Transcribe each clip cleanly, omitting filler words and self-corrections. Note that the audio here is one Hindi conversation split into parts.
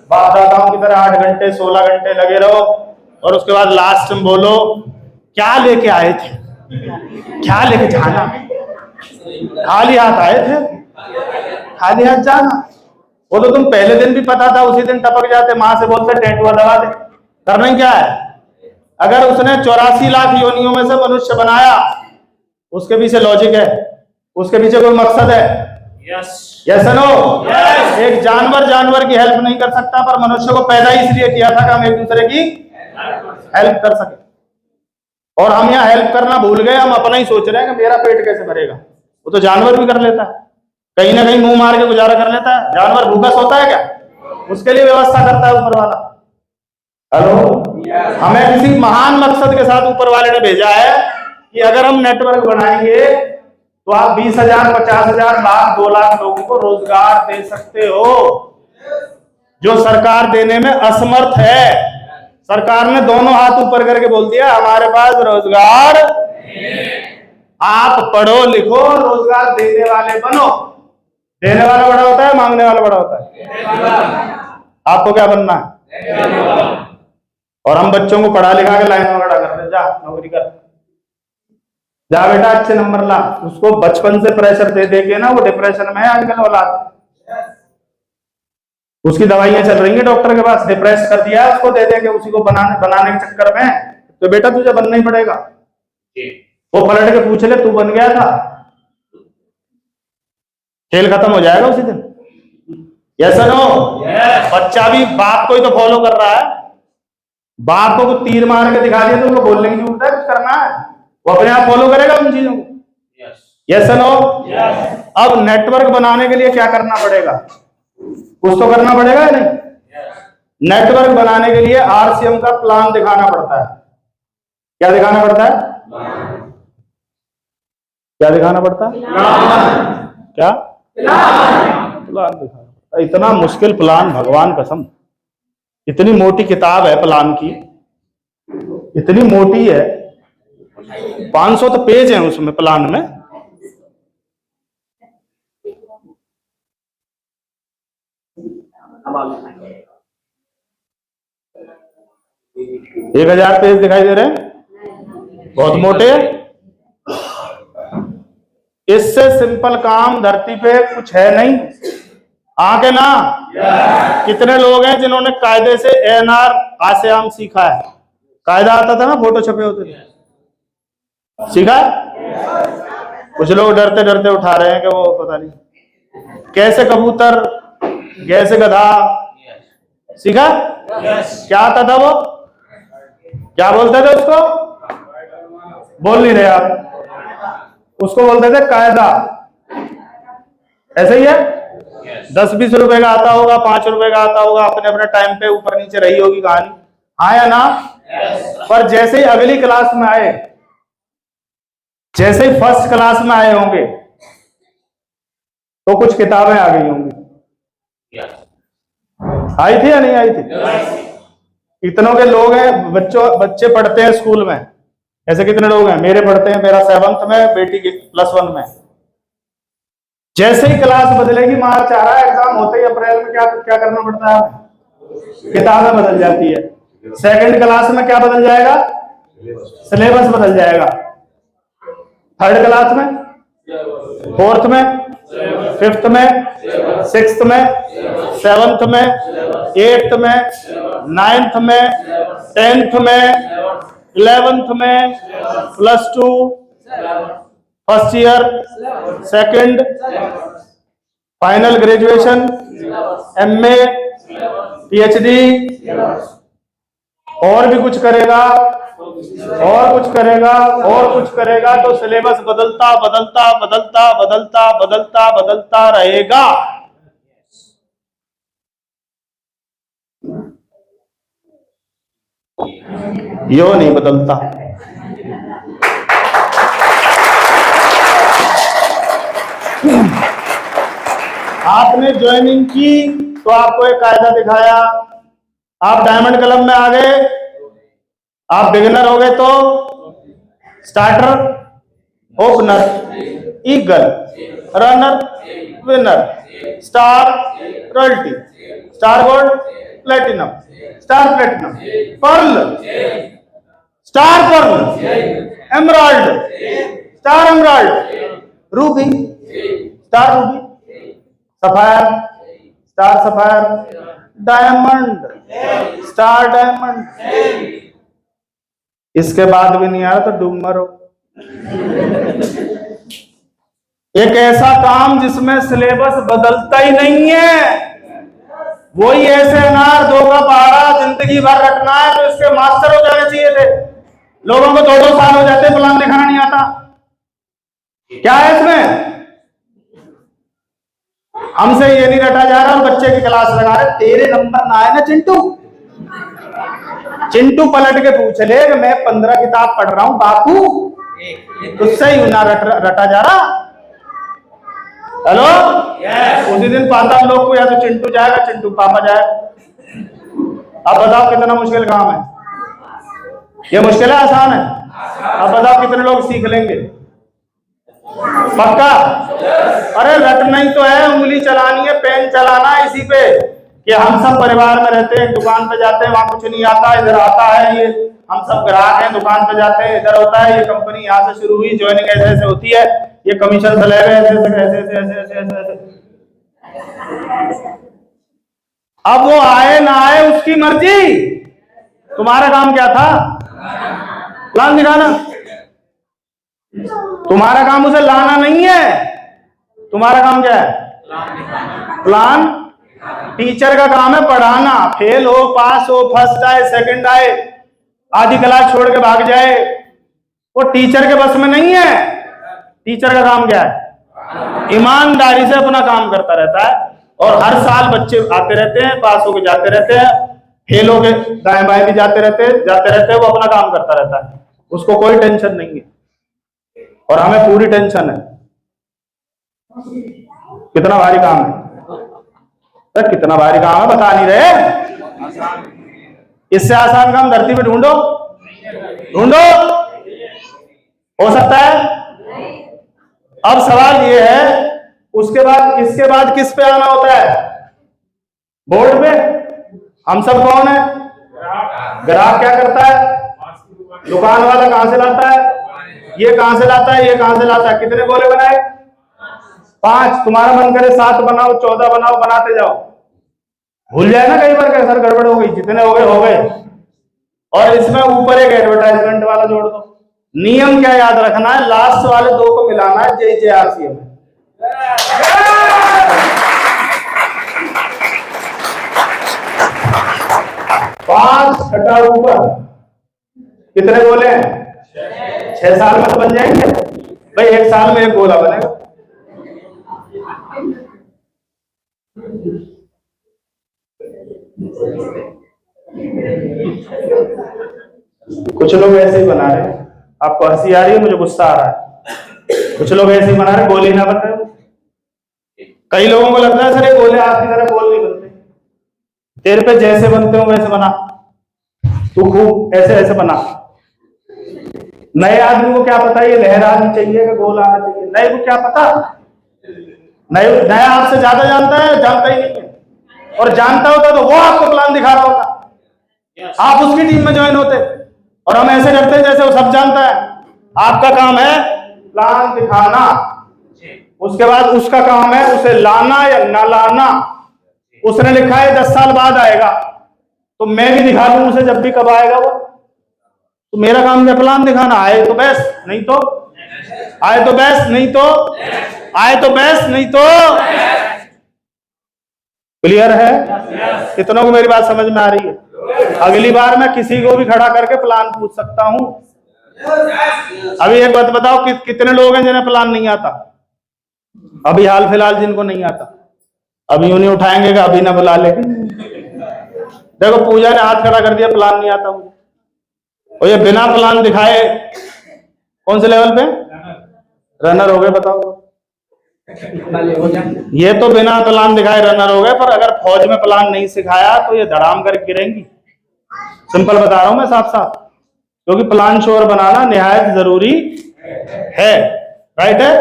बाप दादाओं की तरह 8 घंटे 16 घंटे लगे रहो और उसके बाद लास्ट में बोलो क्या लेके आए थे, क्या लेके जाना, खाली हाथ आए थे, खाली हाथ जाना। वो तो तुम पहले दिन भी पता था, उसी दिन टपक जाते, माँ से बोलते टेटुआ दबा दे। करना क्या है? अगर उसने 84 लाख योनियों में से मनुष्य बनाया, उसके पीछे लॉजिक है, उसके पीछे कोई मकसद है। Yes no? एक जानवर की हेल्प नहीं कर सकता, पर मनुष्य को पैदा इसलिए किया था कि हम एक दूसरे की हेल्प कर सके। और हम यहाँ हेल्प करना भूल गए, हम अपना ही सोच रहे हैं कि मेरा पेट कैसे भरेगा। वो तो जानवर भी कर लेता है, कहीं ना कहीं मुंह मार के गुजारा कर लेता है। जानवर भूखा सोता है क्या? उसके लिए व्यवस्था करता है ऊपर वाला। हेलो, हमें किसी महान मकसद के साथ ऊपर वाले ने भेजा है कि अगर हम नेटवर्क बनाएंगे तो आप 20,000 50,000 लाख 2 लाख लोगों को रोजगार दे सकते हो, जो सरकार देने में असमर्थ है। सरकार ने दोनों हाथ ऊपर करके बोल दिया हमारे पास रोजगार, आप पढ़ो लिखो रोजगार देने वाले बनो। देने वाला बड़ा होता है, मांगने वाला बड़ा होता है। आपको क्या बनना है? और हम बच्चों को पढ़ा लिखा के लाइन में खड़ा कर दे, जा नौकरी कर, जा बेटा अच्छे नंबर ला। उसको बचपन से प्रेशर दे दे के ना वो डिप्रेशन में है आजकल औलाद। उसकी दवाइयां चल रही है डॉक्टर के पास, डिप्रेस कर दिया है उसको, दे दे के उसी को बनाने के चक्कर में। तो बेटा तुझे बनना ही पड़ेगा। वो पलट के पूछ ले तू बन गया था, खेल खत्म हो जाएगा उसी दिन। Yes no? बच्चा भी बाप को ही तो फॉलो कर रहा है। बाप को कुछ तीर मार के दिखा दिया तो उनको बोलने की जरूरत है, कुछ करना है, वो अपने आप फॉलो करेगा उन चीजों को। Yes no? अब नेटवर्क बनाने के लिए क्या करना पड़ेगा? कुछ तो करना पड़ेगा या नहीं? नेटवर्क बनाने के लिए आरसीएम का प्लान दिखाना पड़ता है। क्या दिखाना पड़ता है? क्या दिखाना पड़ता है? क्या प्लान दिखाना। इतना मुश्किल प्लान, भगवान कसम, इतनी मोटी किताब है प्लान की, इतनी मोटी है, 500 तो पेज हैं उसमें प्लान में। एक 1000 पेज दिखाई दे रहे हैं, बहुत मोटे। इससे सिंपल काम धरती पे कुछ है नहीं। आगे ना कितने लोग हैं जिन्होंने कायदे से एएनआर आसियाम सीखा है? कायदा आता था ना, फोटो छपे होते थे, सीखा है? कुछ लोग डरते डरते उठा रहे हैं कि वो पता नहीं कैसे कबूतर, कैसे गधा, सीखा? क्या आता था वो? क्या बोलते थे उसको? बोल नहीं रहे आप। उसको बोलते थे कायदा। ऐसे ही है। 10-20 रुपए का आता होगा, 5 रुपए का आता होगा, अपने अपने टाइम पे ऊपर नीचे रही होगी कहानी, हाँ या ना? पर जैसे ही अगली क्लास में आए, जैसे ही फर्स्ट क्लास में आए होंगे तो कुछ किताबें आ गई होंगी। आई थी या नहीं आई थी? इतनों के लोग हैं, बच्चे पढ़ते हैं स्कूल में। ऐसे कितने लोग हैं? मेरे पढ़ते हैं, मेरा 7th में, बेटी +1 में। जैसे ही क्लास बदलेगी, मार्च आ रहा है, एग्जाम होते ही अप्रैल में क्या करना पड़ता है? किताबें बदल जाती है। सेकंड क्लास में क्या बदल जाएगा? सिलेबस बदल जाएगा। थर्ड क्लास में, फोर्थ में, फिफ्थ में, सिक्स्थ में, 7th में, 8th में, 9th में, 10th में, 11th में, +2, first year, second, final graduation, MA, PhD, और भी कुछ करेगा, और कुछ करेगा, और कुछ करेगा, तो सिलेबस बदलता बदलता बदलता बदलता बदलता बदलता रहेगा। यो नहीं बदलता। आपने ज्वाइनिंग की तो आपको एक कायदा दिखाया, आप डायमंड क्लब में आ गए, आप बिगिनर हो गए तो starter, opener, eagle, runner, winner, star, royalty, star gold, platinum, star platinum, pearl, star pearl, emerald, star emerald, ruby, star ruby, sapphire, star sapphire, diamond, star diamond. इसके बाद भी नहीं आ रहा तो डूब मरो। एक ऐसा काम जिसमें सिलेबस बदलता ही नहीं है, वही ऐसे अनार 2 का पहाड़ा जिंदगी भर रखना है तो इसके मास्टर हो जाने चाहिए थे। लोगों को 2-2 साल हो जाते, प्लान दिखाना नहीं आता। क्या है इसमें? हमसे ये नहीं रटा जा रहा और बच्चे की क्लास लगा रहे, तेरे नंबर ना आए ना चिंटू। चिंटू पलट के पूछ ले कि मैं 15 किताब पढ़ रहा हूं बापू, तुझसे ही ना रटा जा रहा। हेलो, उसी दिन पाता लोग को या तो चिंटू जाएगा, चिंटू पापा जाए। अब बताओ कितना मुश्किल काम है ये? मुश्किल है आसान है? अब बताओ कितने लोग सीख लेंगे? पक्का? अरे रटना ही तो है, उंगली चलानी है, पेन चलाना है इसी पे कि हम सब परिवार में रहते हैं, दुकान पे जाते हैं, वहां कुछ नहीं आता, इधर आता है ये, हम सब ग्राहक हैं, दुकान पे जाते हैं, इधर होता है, ये कंपनी यहाँ से शुरू हुई, ज्वाइनिंग ऐसे ऐसे होती है, ये कमीशन स्लैब है, ऐसे ऐसे ऐसे ऐसे ऐसे ऐसे। अब वो आए ना आए उसकी मर्जी, तुम्हारा काम क्या था? प्लान दिखाना। तुम्हारा काम उसे लाना नहीं है, तुम्हारा काम क्या है? प्लान। टीचर का काम है पढ़ाना, फेल हो, पास हो, फर्स्ट आए, सेकंड आए, आधी क्लास छोड़ के भाग जाए, वो टीचर के बस में नहीं है। टीचर का काम क्या है? ईमानदारी से अपना काम करता रहता है, और हर साल बच्चे आते रहते हैं, पास होके जाते रहते हैं, फेल होके दाएं बाएं भी जाते रहते हैं, वो अपना काम करता रहता है, उसको कोई टेंशन नहीं है, और हमें पूरी टेंशन है। कितना भारी काम है? तो कितना भारी काम है बता नहीं रहे? इससे आसान काम धरती पे ढूंढो, ढूंढो, हो सकता है? अब सवाल ये है, उसके बाद इसके बाद किस पे आना होता है? बोर्ड पे। हम सब कौन है? ग्राहक क्या करता है? दुकान वाला कहां से लाता है? ये कहां से लाता है? ये कहां से लाता है? कितने गोले बनाए? 5। तुम्हारा मन करे 7 बनाओ, 14 बनाओ, बनाते जाओ, भूल जाए ना कई बार कि सर गड़बड़ हो गई, जितने हो गए हो गए। और इसमें ऊपर एक एडवर्टाइजमेंट वाला जोड़ दो। नियम क्या याद रखना है? लास्ट वाले 2 को मिलाना है JJRCM में। 5 घटा ऊपर, कितने गोले हैं? 6 साल में तो बन जाएंगे भाई, 1 साल में 1 गोला बनेगा। कुछ लोग ऐसे ही बना रहे हैं, आपको हंसी आ रही है, मुझे गुस्सा आ रहा है। कुछ लोग ऐसे ही बना रहे, गोले ना बन रहे। कई लोगों को लगता है सर ये गोले आपकी तरह गोल नहीं बनते, तेरे पे जैसे बनते हो वैसे बना, तू खूब ऐसे ऐसे बना। नए आदमी को क्या पता ये लहर आनी चाहिए कि गोल आना चाहिए? नए को क्या पता? नया आपसे ज्यादा जानता है, जानता ही नहीं है, और जानता होता तो वो आपको प्लान दिखा रहा होता, आप उसकी टीम में ज्वाइन होते। और हम ऐसे करते हैं जैसे वो सब जानता है। आपका काम है प्लान दिखाना, उसके बाद उसका काम है उसे लाना या ना लाना। उसने लिखा है 10 साल बाद आएगा, तो मैं भी दिखा दूं उसे जब भी कब आएगा वो। तो मेरा काम है प्लान दिखाना, आए तो बेस्ट, नहीं तो आए तो बेस्ट, नहीं तो आए तो बेस्ट, नहीं तो। क्लियर है? कितनों को मेरी बात समझ में आ रही है? अगली बार मैं किसी को भी खड़ा करके प्लान पूछ सकता हूं। अभी एक बात बताओ, कितने लोग हैं जिन्हें प्लान नहीं आता? अभी हाल फिलहाल जिनको नहीं आता, अभी उन्हें उठाएंगे कि अभी ना बुला ले। देखो पूजा ने हाथ खड़ा कर दिया, प्लान नहीं आता मुझे, और ये बिना प्लान दिखाए कौन से लेवल पे रनर हो गए? बताओ। ये तो बिना प्लान दिखाए रनर हो गए, पर अगर फौज में प्लान नहीं सिखाया तो ये धड़ाम कर गिरेंगी। सिंपल बता रहा हूं मैं साफ साफ, क्योंकि प्लान श्योर बनाना निहायत जरूरी है। राइट है?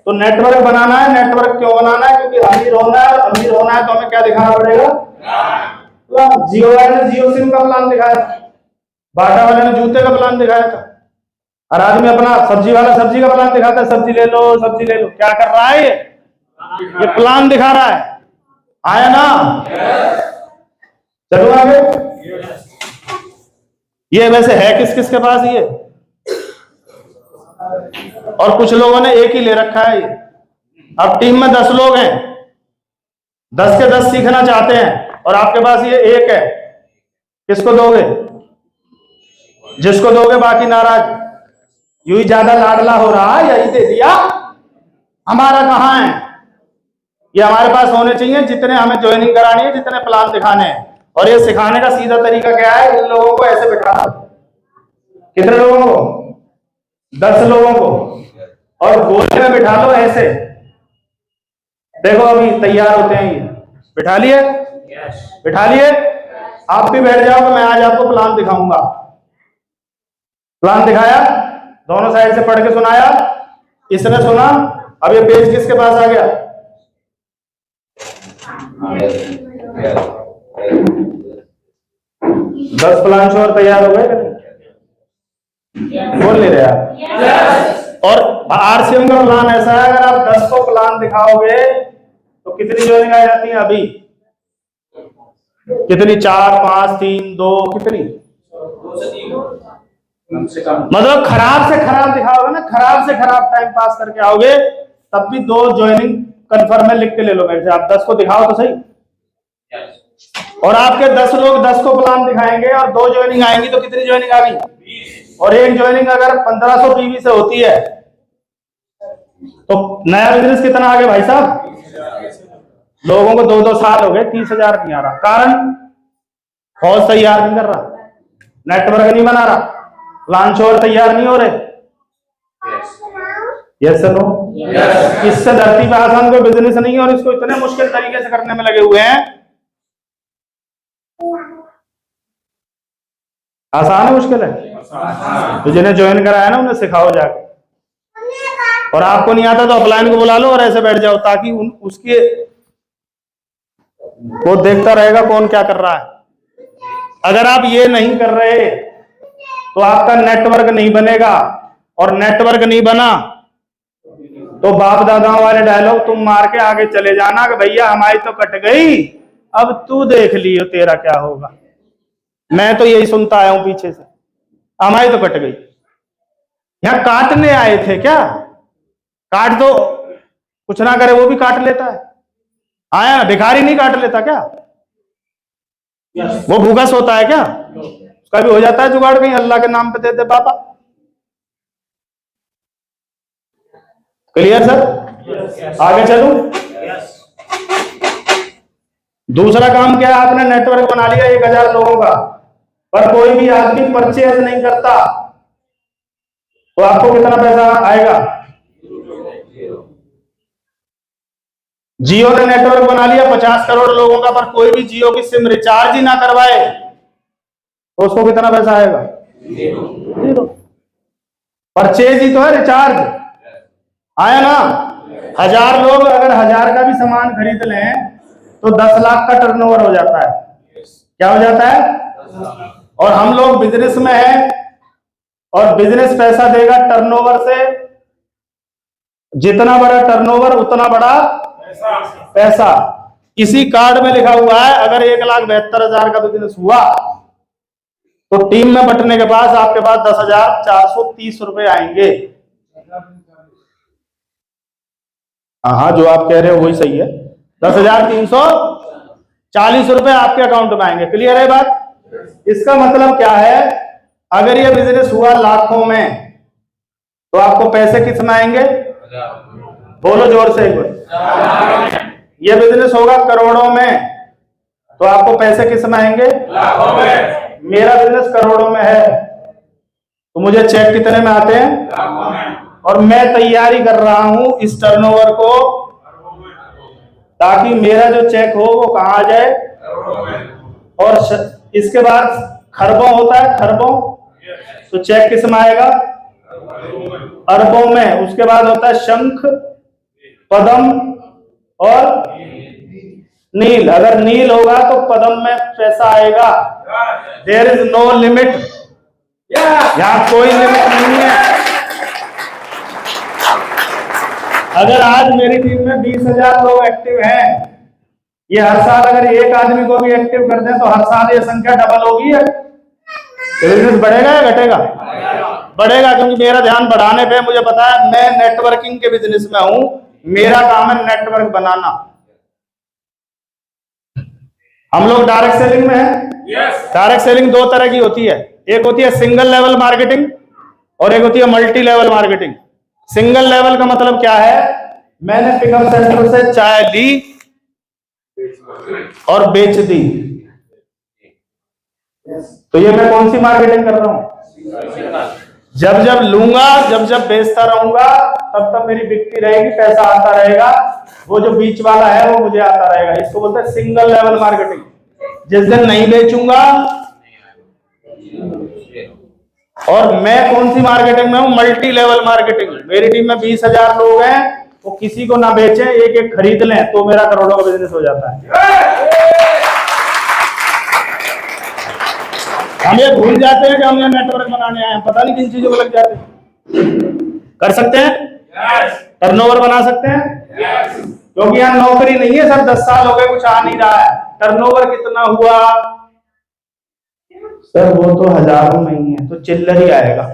तो नेटवर्क बनाना है। नेटवर्क क्यों बनाना है? क्योंकि अमीर होना है, और अमीर होना है तो हमें क्या दिखाना पड़ेगा? प्लान। जियो वाले ने जियो सिम का प्लान दिखाया था, बाटा वाले ने जूते का प्लान दिखाया था, और आदमी अपना सब्जी वाला सब्जी का प्लान दिखाता है, सब्जी ले लो सब्जी ले लो। क्या कर रहा है ये प्लान दिखा रहा है। आया ना? चलो आगे। ये वैसे है किस किस के पास ये, और कुछ लोगों ने एक ही ले रखा है ये। अब टीम में 10 लोग हैं, 10 के 10 सीखना चाहते हैं, और आपके पास ये एक है, किसको दोगे? जिसको दोगे बाकी नाराज। यूं ही ज्यादा लाडला हो रहा है, यही दे दिया, हमारा कहाँ है? ये हमारे पास होने चाहिए जितने हमें ज्वाइनिंग करानी है, जितने प्लान दिखाने हैं। और ये सिखाने का सीधा तरीका क्या है? इन लोगों को ऐसे बिठा दो। कितने लोगों को? 10 लोगों को, और गोले में बिठा लो ऐसे। देखो अभी तैयार होते हैं ये। बिठा लिए? बिठा लिए? आप भी बैठ जाओ, मैं आज आपको प्लान दिखाऊंगा। प्लान दिखाया, दोनों साइड से पढ़ के सुनाया, इसने सुना। अब ये पेज किसके पास आ गया? दस प्लान शोर तैयार हो गए? बोल ले रहे आप? और आरसीएम का प्लान ऐसा है, अगर आप 10 को प्लान दिखाओगे तो कितनी ज्वाइनिंग आ जाती है? अभी कितनी? 4, 5, 3, 2, कितनी? मतलब खराब से खराब दिखाओगे ना, खराब से खराब टाइम पास करके आओगे, तब भी 2 ज्वाइनिंग कंफर्म है, लिख के ले लो मेरे से। आप 10 को दिखाओ तो सही। और आपके 10 लोग 10 को प्लान दिखाएंगे और 2 ज्वाइनिंग आएंगी तो कितनी ज्वाइनिंग आ गई? और एक ज्वाइनिंग अगर 1500 पीवी से होती है तो नया बिजनेस कितना आ गया भाई साहब? लोगों को 2-2 साल हो गए, 30,000 नहीं आ रहा। कारण फौज तैयार नहीं कर रहा, नेटवर्क नहीं बना रहा, प्लान शोर तैयार नहीं हो रहे। Yes no? इससे धरती पे आसान कोई बिजनेस नहीं है, और इसको इतने मुश्किल तरीके से करने में लगे हुए हैं। आसान है मुश्किल है? तो जिन्हें ज्वाइन कराया ना उन्हें सिखाओ जाके। और आपको नहीं आता तो अपलाइन को बुला लो और ऐसे बैठ जाओ, ताकि उसके वो देखता रहेगा कौन क्या कर रहा है। अगर आप ये नहीं कर रहे तो आपका नेटवर्क नहीं बनेगा, और नेटवर्क नहीं बना तो बाप दादाओं वाले डायलॉग तुम मार के आगे चले जाना कि भैया हमारी तो कट गई, अब तू देख लियो तेरा क्या होगा। मैं तो यही सुनता आया हूं पीछे से, हमारी तो कट गई। यहां काटने आए थे क्या? काट दो, कुछ ना करे वो भी काट लेता है। आया ना, भिखारी नहीं काट लेता क्या? वो भूखा सोता है क्या? उसका भी हो जाता है जुगाड़, कहीं अल्लाह के नाम पे दे दे बाबा। Clear sir? आगे चलूं? दूसरा काम क्या है? आपने नेटवर्क बना लिया 1000 लोगों का, पर कोई भी आदमी परचेज नहीं करता तो आपको कितना पैसा आएगा? जियो ने नेटवर्क बना लिया 50 करोड़ लोगों का, पर कोई भी जियो की सिम रिचार्ज ही ना करवाए तो उसको कितना पैसा आएगा? 0। परचेज ही तो है, रिचार्ज। आया ना? 1000 लोग अगर 1000 का भी सामान खरीद लें तो 10 लाख का टर्नओवर हो जाता है। क्या हो जाता है? और हम लोग बिजनेस में हैं, और बिजनेस पैसा देगा टर्नओवर से। जितना बड़ा टर्नओवर उतना बड़ा पैसा। इसी कार्ड में लिखा हुआ है, अगर 1,72,000 का बिजनेस हुआ तो टीम में बंटने के बाद आपके पास 10,430 रुपए आएंगे। हाँ, जो आप कह रहे हो वही सही है। 10,340 रुपए आपके अकाउंट में आएंगे। क्लियर है बात? इसका मतलब क्या है? अगर ये बिजनेस हुआ लाखों में तो आपको पैसे किस में आएंगे? बोलो जोर से एक बार। ये बिजनेस होगा करोड़ों में तो आपको पैसे किस में आएंगे? लाखों में। मेरा बिजनेस करोड़ों में है तो मुझे चेक कितने में आते हैं? लाखों में। और मैं तैयारी कर रहा हूं इस टर्नओवर को, ताकि मेरा जो चेक हो वो कहां आ जाए? और इसके बाद खरबों होता है, खरबों, तो चेक किस में आएगा? अरबों में। उसके बाद होता है शंख, पद्म और नील, अगर नील होगा तो पदम में पैसा आएगा। देयर इज नो लिमिट, यहाँ कोई लिमिट नहीं है। अगर आज मेरी टीम में 20,000 लोग एक्टिव हैं, ये हर साल अगर एक आदमी को भी एक्टिव कर दें तो हर साल ये संख्या डबल होगी। बिजनेस बढ़ेगा या घटेगा? बढ़ेगा, क्योंकि मेरा ध्यान बढ़ाने पे। मुझे पता है मैं नेटवर्किंग के बिजनेस में हूं, मेरा काम है नेटवर्क बनाना। हम लोग डायरेक्ट सेलिंग में हैं। डायरेक्ट सेलिंग दो तरह की होती है, एक होती है सिंगल लेवल मार्केटिंग और एक होती है multi level marketing. Single level का मतलब क्या है? मैंने पिकअप सेंटर से चाय ली और बेच दी, तो ये मैं कौन सी मार्केटिंग कर रहा हूं? जब जब लूंगा, जब जब बेचता रहूंगा, तब तब मेरी बिक्री रहेगी, पैसा आता रहेगा। वो जो बीच वाला है वो मुझे आता रहेगा। इसको बोलते हैं सिंगल लेवल मार्केटिंग। जिस दिन नहीं बेचूंगा, और मैं कौन सी मार्केटिंग में हूं? Multi level marketing. मेरी टीम में 20,000 लोग हैं, वो किसी को ना बेचें, एक एक खरीद लें तो मेरा करोड़ों का बिजनेस हो जाता है। हम ये भूल जाते हैं कि हम यहाँ नेटवर्क बनाने आए हैं, पता नहीं किन चीजों को लग जाते हैं। कर सकते हैं? टर्नओवर बना सकते हैं? क्योंकि यहाँ नौकरी नहीं है सर, 10 साल हो गए कुछ आ नहीं रहा है। टर्नओवर कितना हुआ सर? वो तो हजारों में ही है, तो चिल्लर ही आएगा।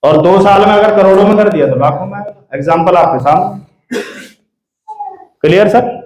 और 2 साल में अगर करोड़ों में कर दिया तो लाखों में आएगा। एग्जाम्पल आपके सामने। Clear sir?